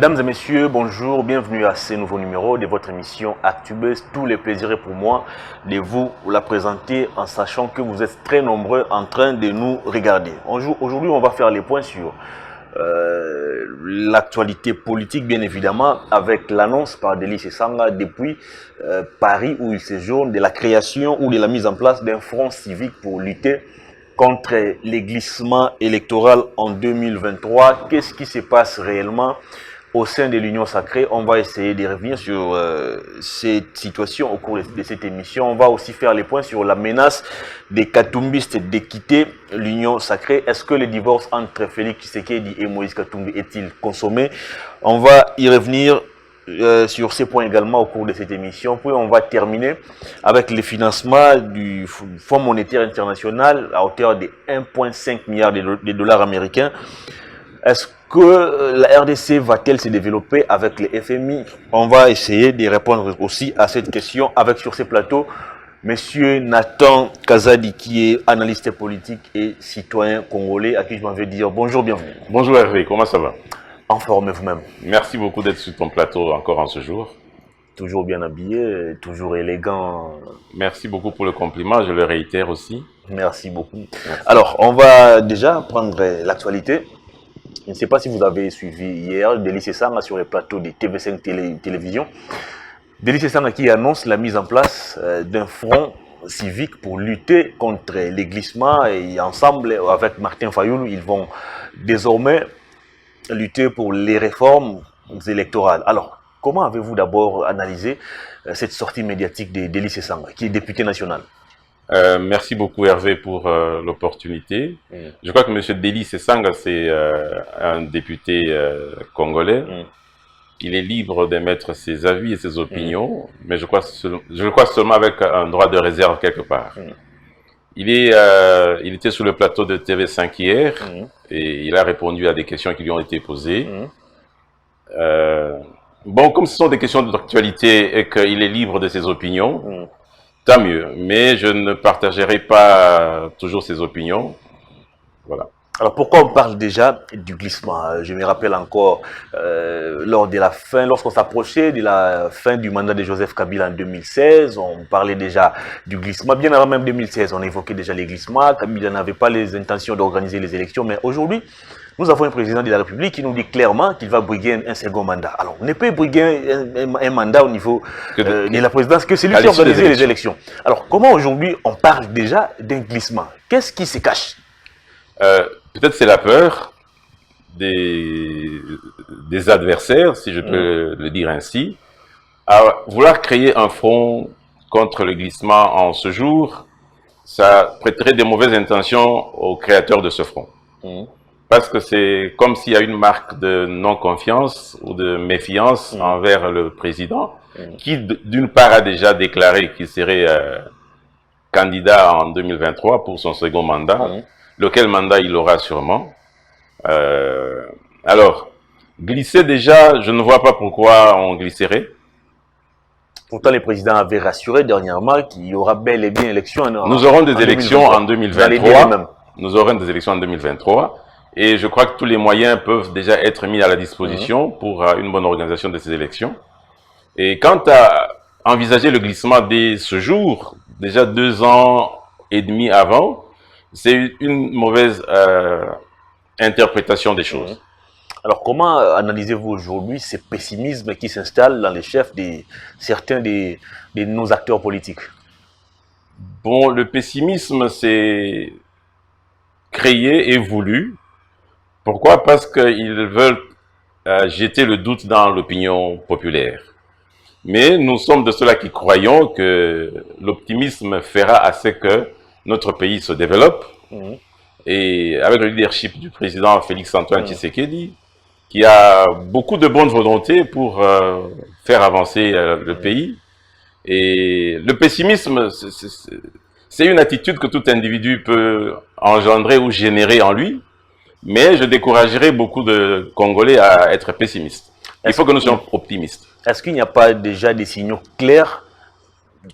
Mesdames et messieurs, bonjour, bienvenue à ce nouveau numéro de votre émission ActuBuzz. Tous les plaisirs pour moi de vous la présenter en sachant que vous êtes très nombreux en train de nous regarder. Aujourd'hui, on va faire les points sur l'actualité politique, bien évidemment, avec l'annonce par Délice Esanga depuis Paris où il séjourne de la création ou de la mise en place d'un front civique pour lutter contre les glissements électoraux en 2023. Qu'est-ce qui se passe réellement au sein de l'Union sacrée? On va essayer de revenir sur cette situation au cours de cette émission. On va aussi faire les points sur la menace des Katumbistes de quitter l'Union sacrée. Est-ce que le divorce entre Félix Tshisekedi et Moïse Katumbi est-il consommé? On va y revenir sur ces points également au cours de cette émission. Puis on va terminer avec le financement du Fonds monétaire international à hauteur de 1,5 milliard de dollars américains. Est-ce que la RDC va-t-elle se développer avec le FMI? On va essayer de répondre aussi à cette question avec sur ces plateaux Monsieur Nathan Kazadi, qui est analyste politique et citoyen congolais, à qui je m'en vais dire bonjour, bienvenue. Bonjour Hervé, comment ça va? En forme vous-même. Merci beaucoup d'être sur ton plateau encore en ce jour. Toujours bien habillé, toujours élégant. Merci beaucoup pour le compliment, je le réitère aussi. Merci beaucoup. Merci. Alors, on va déjà prendre l'actualité. Je ne sais pas si vous avez suivi hier Délice Esanga sur les plateaux de TV5 Télévision. Délice Esanga qui annonce la mise en place d'un front civique pour lutter contre les glissements et ensemble avec Martin Fayoulou, ils vont désormais lutter pour les réformes électorales. Alors, comment avez-vous d'abord analysé cette sortie médiatique de Délice Esanga, qui est député national? Merci beaucoup Hervé pour l'opportunité. Je crois que M. Délice Esanga, c'est un député congolais. Il est libre d'émettre ses avis et ses opinions, mais je crois seulement avec un droit de réserve quelque part. Il était sur le plateau de TV5 hier et il a répondu à des questions qui lui ont été posées. Bon, comme ce sont des questions d'actualité et qu'il est libre de ses opinions, tant mieux. Mais je ne partagerai pas toujours ses opinions. Voilà. Alors pourquoi on parle déjà du glissement? Je me rappelle encore lors de la fin, lorsqu'on s'approchait de la fin du mandat de Joseph Kabila en 2016, on parlait déjà du glissement. Bien avant même 2016, on évoquait déjà les glissements. Kabila n'avait pas les intentions d'organiser les élections, mais aujourd'hui, nous avons un président de la République qui nous dit clairement qu'il va briguer un second mandat. Alors, on ne peut briguer un mandat au niveau de la présidence que c'est lui qui organise les élections. Alors, comment aujourd'hui on parle déjà d'un glissement? Qu'est-ce qui se cache? Peut-être c'est la peur des adversaires, si je peux le dire ainsi, à vouloir créer un front contre le glissement en ce jour. Ça prêterait des mauvaises intentions aux créateurs de ce front. Parce que c'est comme s'il y a une marque de non-confiance ou de méfiance envers le président, qui d'une part a déjà déclaré qu'il serait candidat en 2023 pour son second mandat, lequel mandat il aura sûrement. Alors, glisser déjà, je ne vois pas pourquoi on glisserait. Pourtant, le président avait rassuré dernièrement qu'il y aura bel et bien élection. Nous aurons des élections en 2023. Nous aurons des élections en 2023. Et je crois que tous les moyens peuvent déjà être mis à la disposition pour une bonne organisation de ces élections. Et quant à envisager le glissement dès ce jour, déjà 2 ans et demi avant, c'est une mauvaise interprétation des choses. Alors, comment analysez-vous aujourd'hui ce pessimisme qui s'installe dans les chefs de certains de nos acteurs politiques? Bon, le pessimisme, c'est créé et voulu. Pourquoi? Parce qu'ils veulent jeter le doute dans l'opinion populaire. Mais nous sommes de ceux-là qui croyons que l'optimisme fera à ce que notre pays se développe. Et avec le leadership du président Félix-Antoine Tshisekedi, qui a beaucoup de bonne volonté pour faire avancer le pays. Et le pessimisme, c'est une attitude que tout individu peut engendrer ou générer en lui. Mais je découragerai beaucoup de Congolais à être pessimistes. Il faut que nous soyons optimistes. Est-ce qu'il n'y a pas déjà des signaux clairs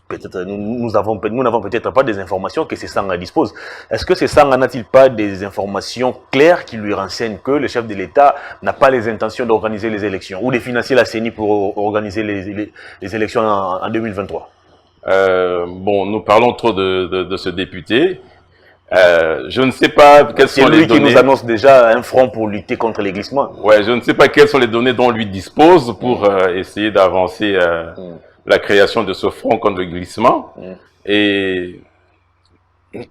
peut-être nous n'avons peut-être pas des informations que Sesanga dispose. Est-ce que Sesanga n'a-t-il pas des informations claires qui lui renseignent que le chef de l'État n'a pas les intentions d'organiser les élections ou de financer la CENI pour organiser les élections en 2023? Bon, nous parlons trop de ce député. Je ne sais pas quelles sont les données. C'est lui qui nous annonce déjà un front pour lutter contre les glissements. Ouais, je ne sais pas quelles sont les données dont lui dispose pour essayer d'avancer la création de ce front contre le glissement. Et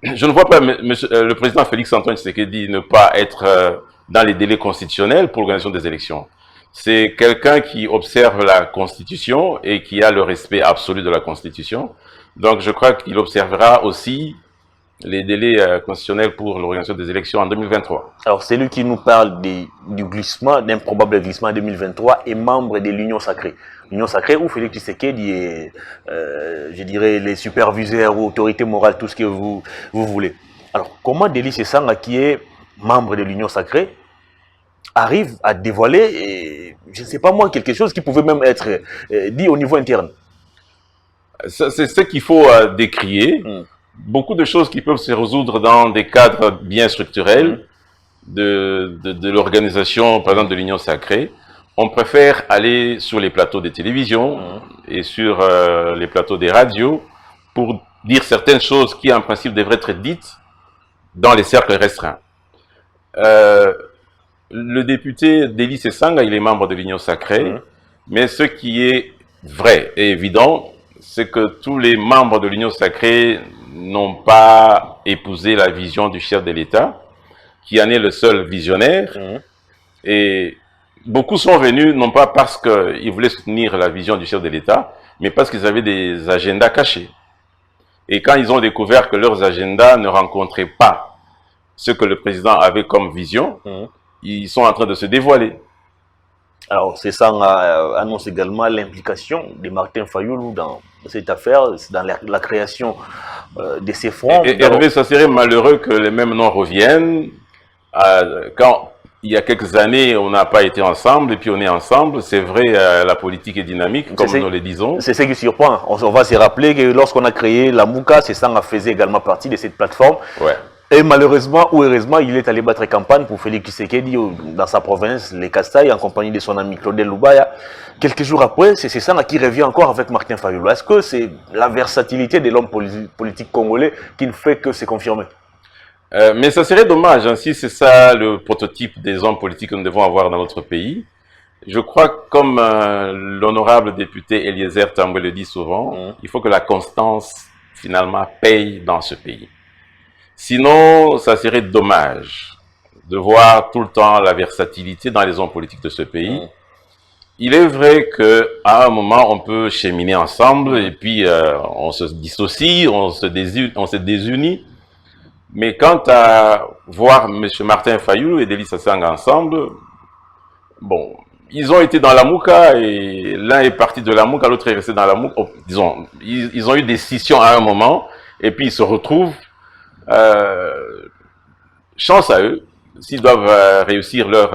je ne vois pas le président Félix Antoine Tshisekedi ne pas être dans les délais constitutionnels pour l'organisation des élections. C'est quelqu'un qui observe la Constitution et qui a le respect absolu de la Constitution. Donc je crois qu'il observera aussi les délais constitutionnels pour l'organisation des élections en 2023. Alors, c'est lui qui nous parle du glissement, d'un probable glissement en 2023 et membre de l'Union Sacrée. L'Union Sacrée où Félix Tshisekedi est, je dirais, les superviseurs ou autorités morales, tout ce que vous voulez. Alors, comment Deli Sesanga, qui est membre de l'Union Sacrée, arrive à dévoiler, je ne sais pas moi, quelque chose qui pouvait même être dit au niveau interne? C'est ce qu'il faut décrier. Beaucoup de choses qui peuvent se résoudre dans des cadres bien structurels de l'organisation, par exemple, de l'Union Sacrée. On préfère aller sur les plateaux de télévision et sur les plateaux des radios pour dire certaines choses qui, en principe, devraient être dites dans les cercles restreints. Le député Deli Sesanga, il est membre de l'Union Sacrée, mais ce qui est vrai et évident, c'est que tous les membres de l'Union Sacrée n'ont pas épousé la vision du chef de l'État, qui en est le seul visionnaire. Et beaucoup sont venus, non pas parce qu'ils voulaient soutenir la vision du chef de l'État, mais parce qu'ils avaient des agendas cachés. Et quand ils ont découvert que leurs agendas ne rencontraient pas ce que le président avait comme vision, ils sont en train de se dévoiler. Alors, c'est ça annonce également l'implication de Martin Fayulu dans cette affaire, dans la création de ces fronts. Et Hervé, ça serait malheureux que les mêmes noms reviennent. Quand il y a quelques années, on n'a pas été ensemble, et puis on est ensemble. C'est vrai, la politique est dynamique, comme nous le disons. C'est ce qui surprend. On va se rappeler que lorsqu'on a créé la Mouka, Sesanga faisait également partie de cette plateforme. Ouais. Et malheureusement ou heureusement, il est allé battre campagne pour Félix Tshisekedi dans sa province, les Kastaï, en compagnie de son ami Claudel Loubaya. Quelques jours après, c'est Sesanga qui revient encore avec Martin Fayulu. Est-ce que c'est la versatilité de l'homme politique congolais qui ne fait que se confirmer? Mais ça serait dommage, hein, si c'est ça le prototype des hommes politiques que nous devons avoir dans notre pays. Je crois que comme l'honorable député Eliezer Tambwe le dit souvent, il faut que la constance finalement paye dans ce pays. Sinon, ça serait dommage de voir tout le temps la versatilité dans les hommes politiques de ce pays. Il est vrai qu'à un moment, on peut cheminer ensemble et puis on se dissocie, on se désunit. Mais quant à voir M. Martin Fayulu et Deli Sesanga ensemble, bon, ils ont été dans la Mouka et l'un est parti de la Mouka, l'autre est resté dans la Mouka. Oh, disons, ils ont eu des scissions à un moment et puis ils se retrouvent. Chance à eux, s'ils doivent réussir leur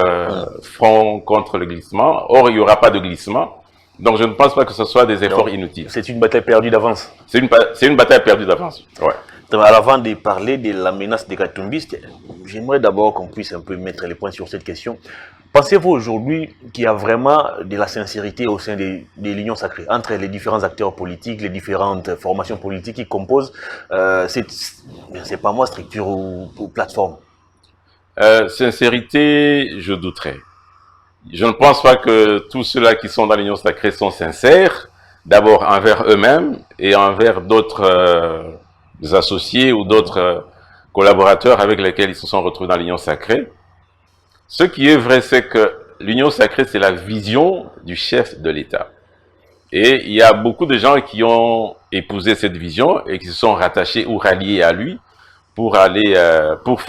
front contre le glissement. Or, il n'y aura pas de glissement. Donc, je ne pense pas que ce soit des efforts inutiles. C'est une bataille perdue d'avance. C'est une bataille perdue d'avance. Ouais. Avant de parler de la menace des Katumbistes, j'aimerais d'abord qu'on puisse un peu mettre les points sur cette question. Pensez-vous aujourd'hui qu'il y a vraiment de la sincérité au sein de l'Union Sacrée, entre les différents acteurs politiques, les différentes formations politiques qui composent c'est pas moi, structure ou plateforme? Sincérité, je douterais. Je ne pense pas que tous ceux-là qui sont dans l'Union Sacrée sont sincères, d'abord envers eux-mêmes et envers d'autres associés ou d'autres collaborateurs avec lesquels ils se sont retrouvés dans l'Union Sacrée. Ce qui est vrai, c'est que l'Union Sacrée, c'est la vision du chef de l'État. Et il y a beaucoup de gens qui ont épousé cette vision et qui se sont rattachés ou ralliés à lui pour aller, pour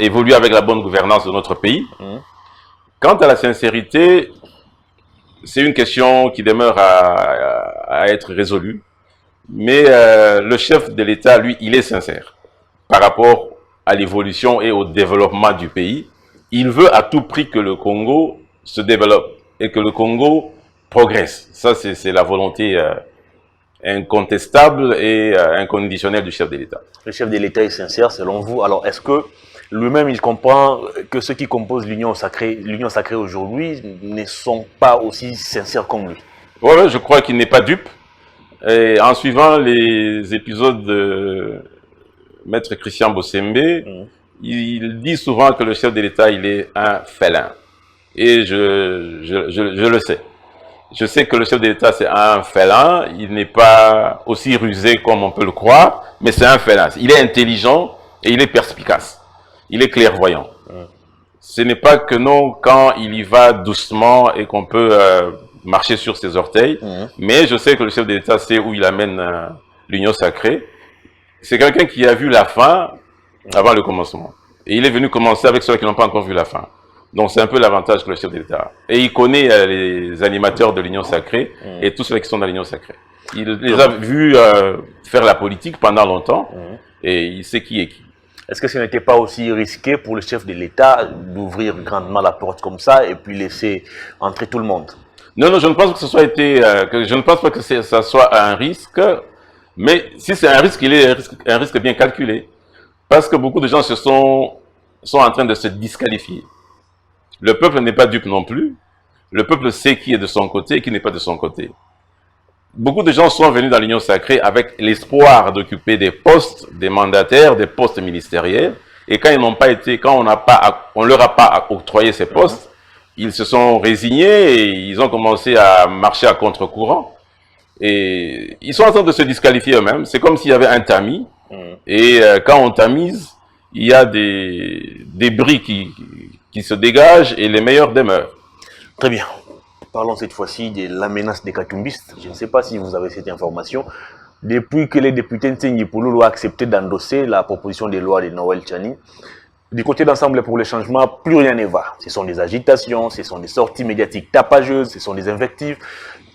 évoluer avec la bonne gouvernance de notre pays. Quant à la sincérité, c'est une question qui demeure à être résolue. Mais le chef de l'État, lui, il est sincère par rapport à l'évolution et au développement du pays. Il veut à tout prix que le Congo se développe et que le Congo progresse. Ça, c'est la volonté incontestable et inconditionnel du chef de l'État. Le chef de l'État est sincère selon vous. Alors, est-ce que lui-même, il comprend que ceux qui composent l'Union sacrée aujourd'hui ne sont pas aussi sincères comme lui? Oui, ouais, je crois qu'il n'est pas dupe. Et en suivant les épisodes de Maître Christian Bossembe, il dit souvent que le chef de l'État, il est un félin. Et je le sais. Je sais que le chef de l'État, c'est un félin. Il n'est pas aussi rusé comme on peut le croire, mais c'est un félin. Il est intelligent et il est perspicace. Il est clairvoyant. Ce n'est pas que non, quand il y va doucement et qu'on peut marcher sur ses orteils, mais je sais que le chef de l'État sait où il amène l'union sacrée. C'est quelqu'un qui a vu la fin avant le commencement. Et il est venu commencer avec ceux qui n'ont pas encore vu la fin. Donc c'est un peu l'avantage que le chef de l'État a. Et il connaît les animateurs de l'Union sacrée et tous ceux qui sont dans l'Union sacrée. Il les a vus faire la politique pendant longtemps et il sait qui est qui. Est-ce que ce n'était pas aussi risqué pour le chef de l'État d'ouvrir grandement la porte comme ça et puis laisser entrer tout le monde? Non, non, je ne pense que ce soit je ne pense pas que ça soit un risque, mais si c'est un risque, il est un risque bien calculé. Parce que beaucoup de gens sont en train de se disqualifier. Le peuple n'est pas dupe non plus. Le peuple sait qui est de son côté et qui n'est pas de son côté. Beaucoup de gens sont venus dans l'Union sacrée avec l'espoir d'occuper des postes, des mandataires, des postes ministériels. Et quand ils n'ont pas été, quand on leur a pas octroyé ces postes, ils se sont résignés et ils ont commencé à marcher à contre-courant. Et ils sont en train de se disqualifier eux-mêmes. C'est comme s'il y avait un tamis. Et quand on tamise, il y a des débris qui se dégagent et les meilleurs demeurent. Très bien. Parlons cette fois-ci de la menace des katumbistes. Je ne sais pas si vous avez cette information. Depuis que les députés Ntsengi Pouloulou ont accepté d'endosser la proposition de loi de Noël Tchani, du côté d'Ensemble pour le changement, plus rien ne va. Ce sont des agitations, ce sont des sorties médiatiques tapageuses, ce sont des invectives.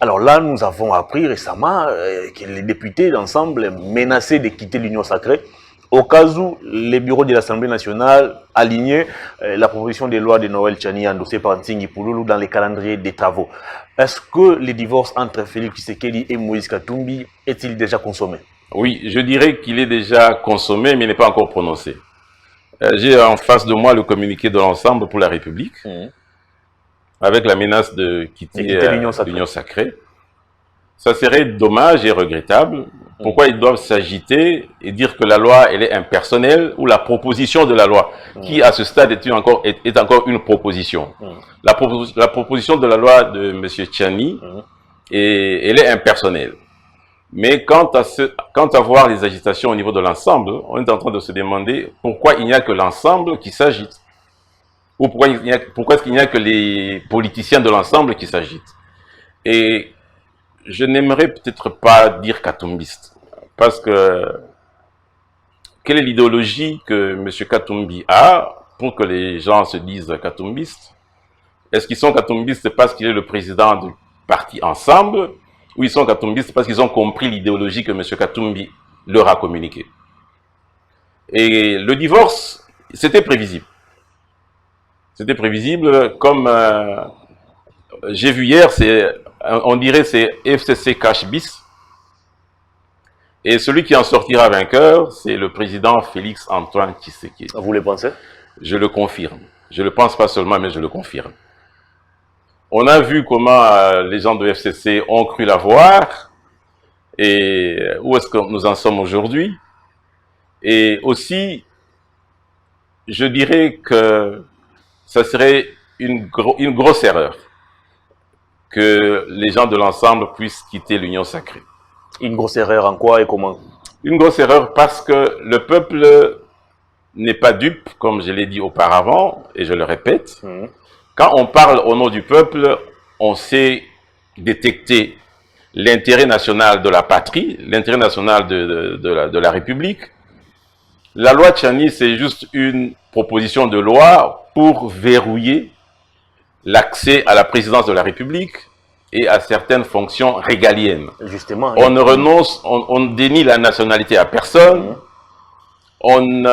Alors là, nous avons appris récemment que les députés d'Ensemble menaçaient de quitter l'Union sacrée au cas où les bureaux de l'Assemblée nationale alignaient la proposition de loi de Noël Tchani endossée par Ntsengi Pouloulou dans les calendriers des travaux. Est-ce que le divorce entre Félix Tshisekedi et Moïse Katumbi est-il déjà consommé? Oui, je dirais qu'il est déjà consommé, mais il n'est pas encore prononcé. J'ai en face de moi le communiqué de l'Ensemble pour la République, avec la menace de quitter l'Union sacrée. Ça serait dommage et regrettable. Pourquoi ils doivent s'agiter et dire que la loi elle est impersonnelle ou la proposition de la loi, qui à ce stade est encore une proposition. La proposition de la loi de M. Tchani, elle est impersonnelle. Mais quant à voir les agitations au niveau de l'ensemble, on est en train de se demander pourquoi il n'y a que l'ensemble qui s'agite. Ou pourquoi est-ce qu'il n'y a que les politiciens de l'ensemble qui s'agitent. Et je n'aimerais peut-être pas dire katumbiste, parce que quelle est l'idéologie que M. Katumbi a pour que les gens se disent katumbistes? Est-ce qu'ils sont katumbistes parce qu'il est le président du parti Ensemble, ou ils sont katumbistes parce qu'ils ont compris l'idéologie que M. Katumbi leur a communiquée? Et le divorce, c'était prévisible. C'était prévisible, comme j'ai vu hier, on dirait c'est FCC Cash Bis. Et celui qui en sortira vainqueur, c'est le président Félix Antoine Tshisekedi. Vous le pensez? Je le confirme. Je ne le pense pas seulement, mais je le confirme. On a vu comment les gens de FCC ont cru l'avoir et où est-ce que nous en sommes aujourd'hui. Et aussi, je dirais que ça serait une grosse erreur que les gens de l'ensemble puissent quitter l'Union sacrée. Une grosse erreur en quoi et comment? Une grosse erreur parce que le peuple n'est pas dupe, comme je l'ai dit auparavant, et je le répète. Quand on parle au nom du peuple, on sait détecter l'intérêt national de la patrie, l'intérêt national de la République. La loi Tchani, c'est juste une proposition de loi pour verrouiller l'accès à la présidence de la République et à certaines fonctions régaliennes. Justement. On ne renonce, on dénie la nationalité à personne, on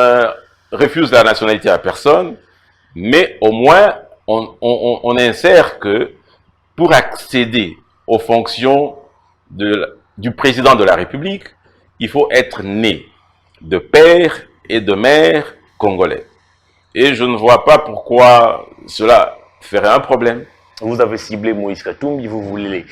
refuse la nationalité à personne, mais au moins on insère que pour accéder aux fonctions du président de la République, il faut être né de père et de mère congolais. Et je ne vois pas pourquoi cela ferait un problème. Vous avez ciblé Moïse Katumbi, vous voulez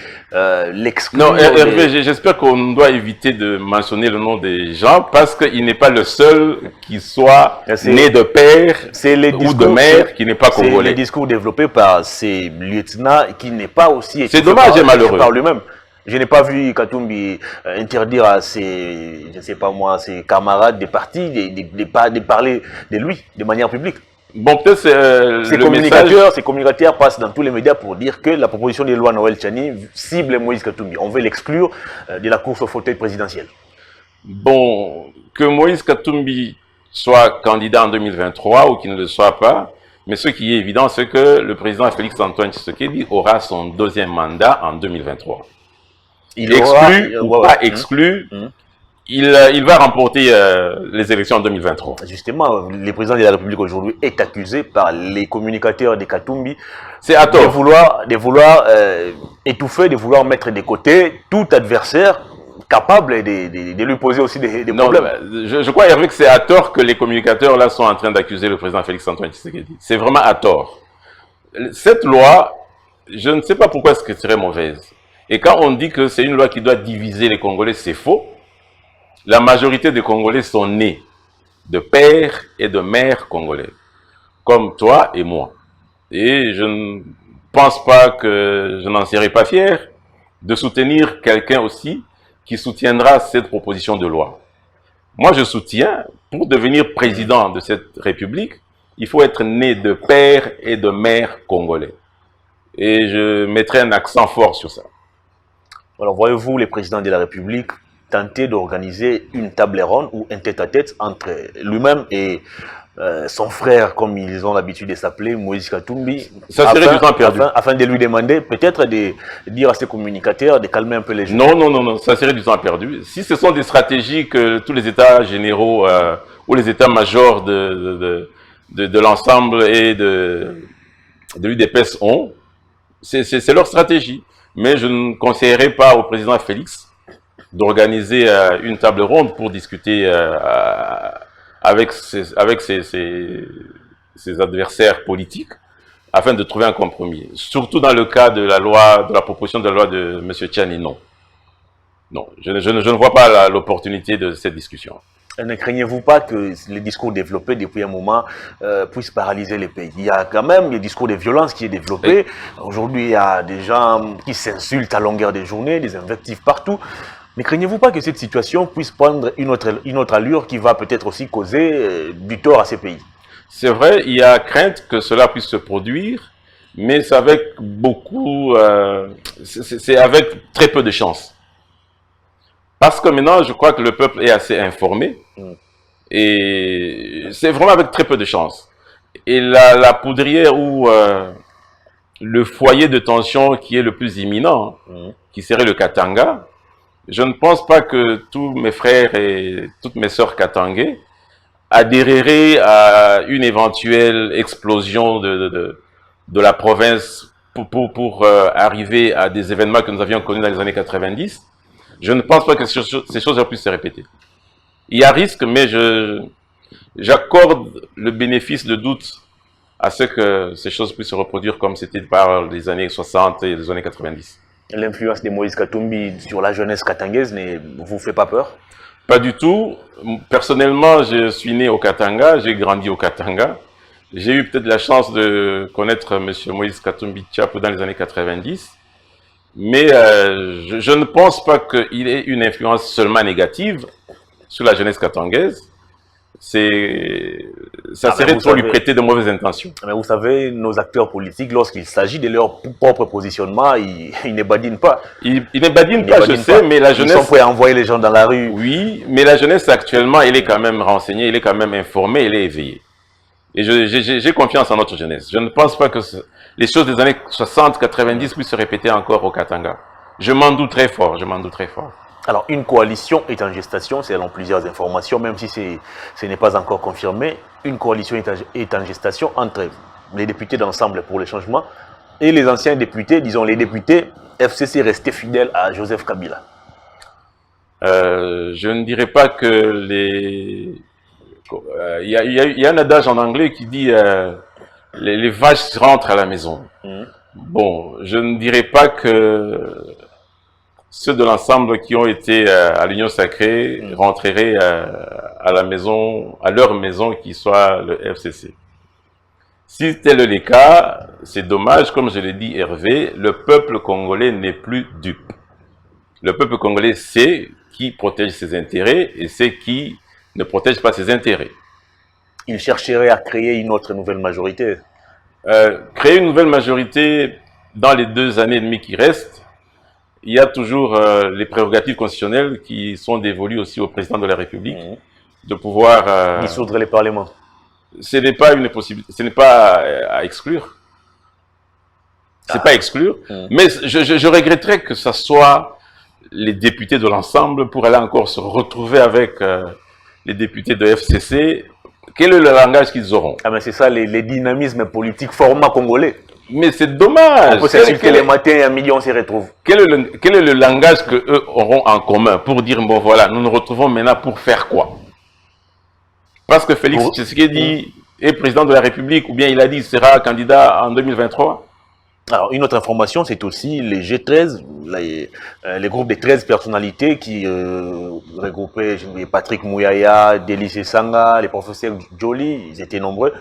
l'exclure. Non, Hervé, j'espère qu'on doit éviter de mentionner le nom des gens parce qu'il n'est pas le seul qui soit né de père ou de mère qui n'est pas congolais. C'est le discours développé par ces lieutenants qui n'est pas aussi... C'est dommage et malheureux. Par lui-même. Je n'ai pas vu Katumbi interdire à ses, je ne sais pas moi, ses camarades des partis de parler de lui de manière publique. Bon, peut-être ces communicateurs passent dans tous les médias pour dire que la proposition de loi Noël Tchani cible Moïse Katumbi. On veut l'exclure de la course au fauteuil présidentiel. Bon, que Moïse Katumbi soit candidat en 2023 ou qu'il ne le soit pas, mais ce qui est évident, c'est que le président Félix-Antoine Tshisekedi aura son deuxième mandat en 2023. Il exclu ou pas exclu, il va remporter les élections en 2023. Justement, le président de la République aujourd'hui est accusé par les communicateurs de Katumbi de vouloir étouffer, de vouloir mettre de côté tout adversaire capable de lui poser aussi des problèmes. Je crois, Hervé, que c'est à tort que les communicateurs là sont en train d'accuser le président Félix-Antoine Tshisekedi. C'est vraiment à tort. Cette loi, je ne sais pas pourquoi est-ce qu'elle serait mauvaise. Et quand on dit que c'est une loi qui doit diviser les Congolais, c'est faux. La majorité des Congolais sont nés de père et de mère congolais, comme toi et moi. Et je ne pense pas que je n'en serai pas fier de soutenir quelqu'un aussi qui soutiendra cette proposition de loi. Moi, je soutiens, pour devenir président de cette République, il faut être né de père et de mère congolais. Et je mettrai un accent fort sur ça. Alors, voyez-vous les présidents de la République tenter d'organiser une table ronde ou un tête-à-tête entre lui-même et son frère, comme ils ont l'habitude de s'appeler, Moïse Katumbi, ça serait du temps perdu. Afin de lui demander, peut-être de dire à ses communicateurs de calmer un peu les gens. Non, ça serait du temps perdu. Si ce sont des stratégies que tous les États généraux ou les États-majors de l'ensemble et de l'UDPS ont, c'est leur stratégie. Mais je ne conseillerais pas au président Félix d'organiser une table ronde pour discuter avec ses adversaires politiques afin de trouver un compromis. Surtout dans le cas de la proposition de la loi de M. Tchani, non. Non, je ne vois pas l'opportunité de cette discussion. Ne craignez-vous pas que les discours développés depuis un moment puissent paralyser les pays? Il y a quand même le discours de violence qui est développé. Aujourd'hui, il y a des gens qui s'insultent à longueur de journée, des invectives partout. Ne craignez-vous pas que cette situation puisse prendre une autre allure qui va peut-être aussi causer du tort à ces pays? C'est vrai, il y a crainte que cela puisse se produire, mais c'est avec c'est avec très peu de chance. Parce que maintenant, je crois que le peuple est assez informé. Et c'est vraiment avec très peu de chance. Et la poudrière ou le foyer de tension qui est le plus imminent, qui serait le Katanga, je ne pense pas que tous mes frères et toutes mes sœurs katangais adhéreraient à une éventuelle explosion de la province pour arriver à des événements que nous avions connus dans les années 90. Je ne pense pas que ces choses puissent se répéter. Il y a risque, mais j'accorde le bénéfice de doute à ce que ces choses puissent se reproduire comme c'était par les années 60 et les années 90. L'influence de Moïse Katumbi sur la jeunesse katangaise ne vous fait pas peur? Pas du tout. Personnellement, je suis né au Katanga, j'ai grandi au Katanga. J'ai eu peut-être la chance de connaître M. Moïse Katumbi Tchapou dans les années 90. Mais je ne pense pas qu'il ait une influence seulement négative sur la jeunesse katangaise. Ça serait trop lui prêter de mauvaises intentions. Mais vous savez, nos acteurs politiques, lorsqu'il s'agit de leur propre positionnement, ils ne badinent pas. Ils ne badinent pas, je sais, mais la jeunesse... Ils sont prêts à envoyer les gens dans la rue. Oui, mais la jeunesse actuellement, elle est quand même renseignée, elle est quand même informée, elle est éveillée. Et j'ai confiance en notre jeunesse. Je ne pense pas que les choses des années 60-90 puissent se répéter encore au Katanga. Je m'en doute très fort, je m'en doute très fort. Alors, une coalition est en gestation, selon plusieurs informations, même si ce n'est pas encore confirmé. Une coalition est en gestation entre les députés d'Ensemble pour le changement et les anciens députés, disons les députés FCC restés fidèles à Joseph Kabila. Je ne dirais pas que les... Il y a un adage en anglais qui dit les vaches rentrent à la maison. Bon, je ne dirais pas que ceux de l'ensemble qui ont été à l'Union Sacrée rentreraient à la maison, à leur maison qui soit le FCC. Si tel est le cas, c'est dommage, comme je l'ai dit Hervé, le peuple congolais n'est plus dupe. Le peuple congolais sait qui protège ses intérêts et sait qui ne protège pas ses intérêts. Il chercherait à créer une autre nouvelle majorité. Créer une nouvelle majorité dans les 2 années et demie qui restent, il y a toujours les prérogatives constitutionnelles qui sont dévolues aussi au président de la République de pouvoir dissoudre les parlements. Ce n'est pas une possibilité, ce n'est pas à exclure. C'est pas à exclure, mais je regretterais que ce soit les députés de l'ensemble pour aller encore se retrouver avec les députés de FCC. Quel est le langage qu'ils auront? Ah mais c'est ça, les dynamismes politiques format congolais. Mais c'est dommage. On peut s'insulter les matins et un million s'y retrouve. Quel est le langage qu'eux auront en commun pour dire, bon voilà, nous nous retrouvons maintenant pour faire quoi? Parce que Félix Tshisekedi est président de la République, ou bien il a dit qu'il sera candidat en 2023. Alors, une autre information, c'est aussi les G13, les groupes des 13 personnalités qui regroupaient Patrick Mouyaya, Délice Sanga, les professeurs Joly, ils étaient nombreux.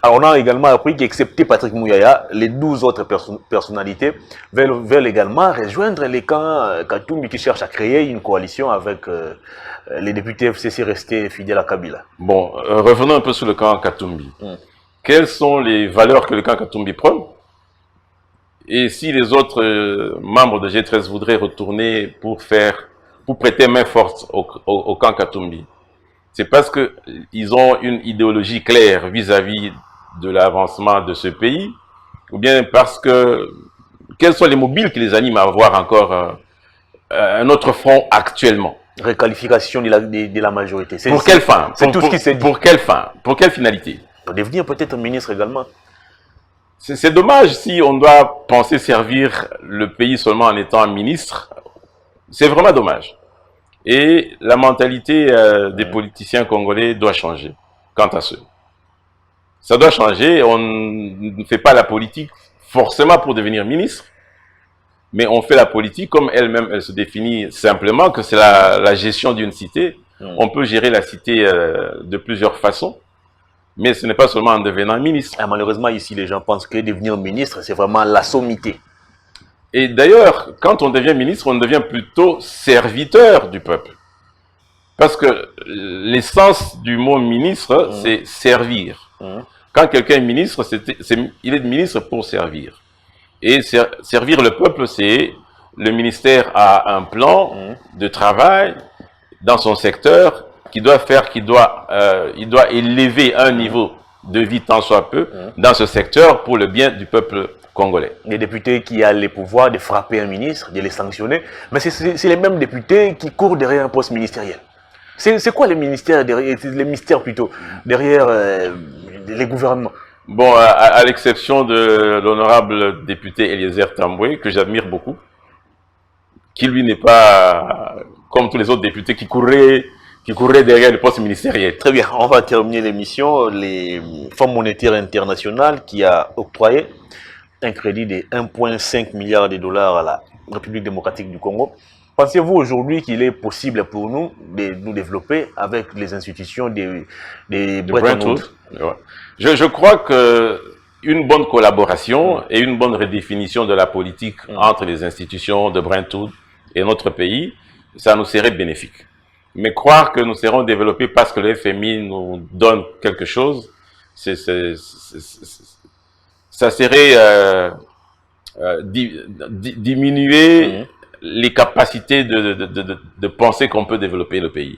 Alors, on a également appris qu'excepté Patrick Mouyaya, les 12 autres personnalités veulent également rejoindre les camps Katumbi qui cherchent à créer une coalition avec les députés FCC restés fidèles à Kabila. Bon, revenons un peu sur le camp Katumbi. Quelles sont les valeurs que le camp Katumbi prône? Et si les autres membres de G13 voudraient retourner pour prêter main forte au camp Katumbi, c'est parce qu'ils ont une idéologie claire vis-à-vis de l'avancement de ce pays, ou bien parce que quels sont les mobiles qui les animent à avoir encore un autre front actuellement? Réqualification de la majorité. Pour quelle fin? C'est tout ce qui s'est dit. Pour quelle fin? Pour quelle finalité? Pour devenir peut-être ministre également. C'est dommage si on doit penser servir le pays seulement en étant ministre. C'est vraiment dommage. Et la mentalité des politiciens congolais doit changer quant à ce. Ça doit changer. On ne fait pas la politique forcément pour devenir ministre, mais on fait la politique comme elle-même, elle se définit simplement que c'est la gestion d'une cité. On peut gérer la cité de plusieurs façons. Mais ce n'est pas seulement en devenant ministre. Ah, malheureusement, ici, les gens pensent que devenir ministre, c'est vraiment la sommité. Et d'ailleurs, quand on devient ministre, on devient plutôt serviteur du peuple. Parce que l'essence du mot ministre, c'est servir. Quand quelqu'un est ministre, il est ministre pour servir. Et servir le peuple, c'est le ministère a un plan de travail dans son secteur qui doit faire, il doit élever un niveau de vie tant soit peu dans ce secteur pour le bien du peuple congolais. Les députés qui ont les pouvoirs de frapper un ministre, de les sanctionner, mais c'est les mêmes députés qui courent derrière un poste ministériel. C'est quoi les ministères derrière, les mystères plutôt, derrière les gouvernements? Bon, à l'exception de l'honorable député Eliezer Tamboué, que j'admire beaucoup, qui lui n'est pas comme tous les autres députés qui couraient derrière le poste ministériel. Très bien, on va terminer l'émission. Les Fonds monétaires international qui a octroyé un crédit de 1,5 milliard de dollars à la République démocratique du Congo. Pensez-vous aujourd'hui qu'il est possible pour nous de nous développer avec les institutions de Bretton Woods? Je crois que une bonne collaboration et une bonne redéfinition de la politique entre les institutions de Bretton Woods et notre pays, ça nous serait bénéfique. Mais croire que nous serons développés parce que le FMI nous donne quelque chose, ça serait diminuer les capacités de penser qu'on peut développer le pays.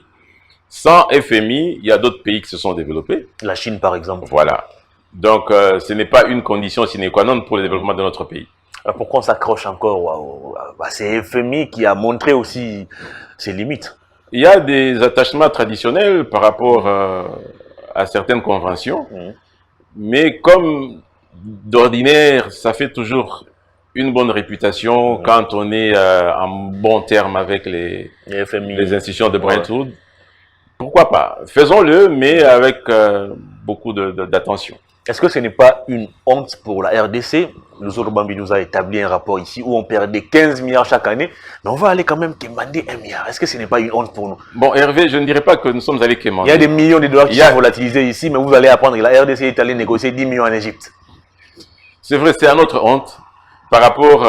Sans FMI, il y a d'autres pays qui se sont développés. La Chine, par exemple. Voilà. Donc, ce n'est pas une condition sine qua non pour le développement de notre pays. Alors pourquoi on s'accroche encore à ces FMI qui a montré aussi ses limites? Il y a des attachements traditionnels par rapport à certaines conventions, mais comme d'ordinaire, ça fait toujours une bonne réputation quand on est en bon terme avec les institutions de Bretton Woods. Pourquoi pas? Faisons-le, mais avec beaucoup d'attention. Est-ce que ce n'est pas une honte pour la RDC? Nous autres, Bambi nous a établi un rapport ici où on perdait 15 milliards chaque année, mais on va aller quand même quémander 1 milliard. Est-ce que ce n'est pas une honte pour nous? Bon, Hervé, je ne dirais pas que nous sommes allés quémander. Il y a des millions de dollars qui sont volatilisés ici, mais vous allez apprendre que la RDC est allée négocier 10 millions en Égypte. C'est vrai, c'est une autre honte par rapport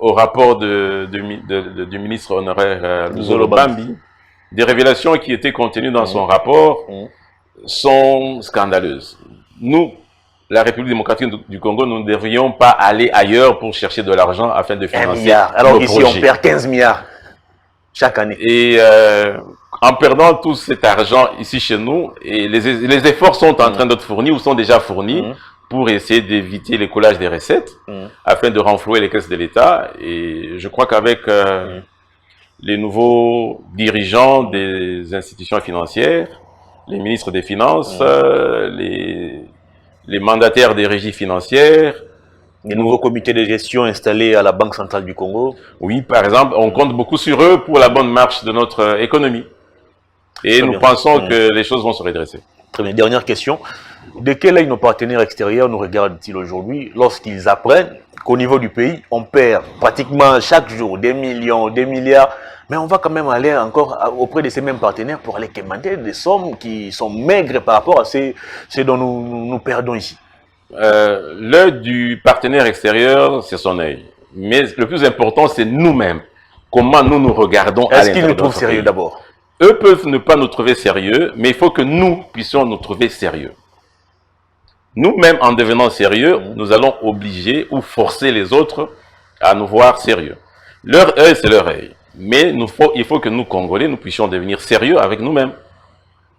au rapport du ministre honoraire Luzolo Bambi. Des révélations qui étaient contenues dans son rapport sont scandaleuses. Nous, la République démocratique du Congo, nous ne devrions pas aller ailleurs pour chercher de l'argent afin de financer 1 milliard. Alors ici, projets. on perd 15 milliards chaque année. Et en perdant tout cet argent ici chez nous, et les efforts sont en train d'être fournis ou sont déjà fournis pour essayer d'éviter l'écoulage des recettes afin de renflouer les caisses de l'État. Et je crois qu'avec les nouveaux dirigeants des institutions financières, les ministres des Finances, les mandataires des régies financières, les nouveaux comités de gestion installés à la Banque centrale du Congo. Oui, par exemple, on compte beaucoup sur eux pour la bonne marche de notre économie. Et nous pensons que les choses vont se redresser. Très bien. Dernière question. De quel œil nos partenaires extérieurs nous regardent-ils aujourd'hui lorsqu'ils apprennent qu'au niveau du pays, on perd pratiquement chaque jour des millions, des milliards, mais on va quand même aller encore auprès de ces mêmes partenaires pour aller quémander des sommes qui sont maigres par rapport à ce dont nous perdons ici? L'œil du partenaire extérieur, c'est son œil. Mais le plus important, c'est nous-mêmes. Comment nous nous regardons à l'intérieur. Est-ce qu'ils nous trouvent sérieux d'abord? Eux peuvent ne pas nous trouver sérieux, mais il faut que nous puissions nous trouver sérieux. Nous-mêmes, en devenant sérieux, nous allons obliger ou forcer les autres à nous voir sérieux. Leur œil, c'est leur œil. Mais il faut que nous, Congolais, nous puissions devenir sérieux avec nous-mêmes.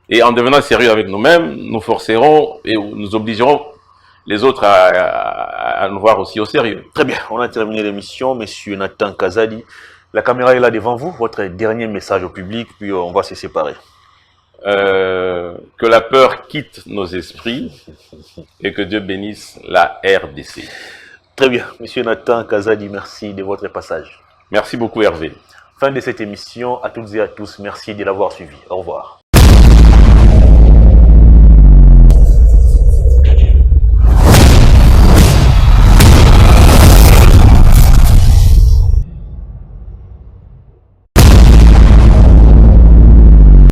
Et en devenant sérieux avec nous-mêmes, nous forcerons et nous obligerons les autres à nous voir aussi au sérieux. Très bien, on a terminé l'émission. Monsieur Nathan Kazadi, la caméra est là devant vous. Votre dernier message au public, puis on va se séparer. Que la peur quitte nos esprits et que Dieu bénisse la RDC. Très bien, monsieur Nathan Kazadi, merci de votre passage. Merci beaucoup Hervé. Fin de cette émission, à toutes et à tous, merci de l'avoir suivi. Au revoir.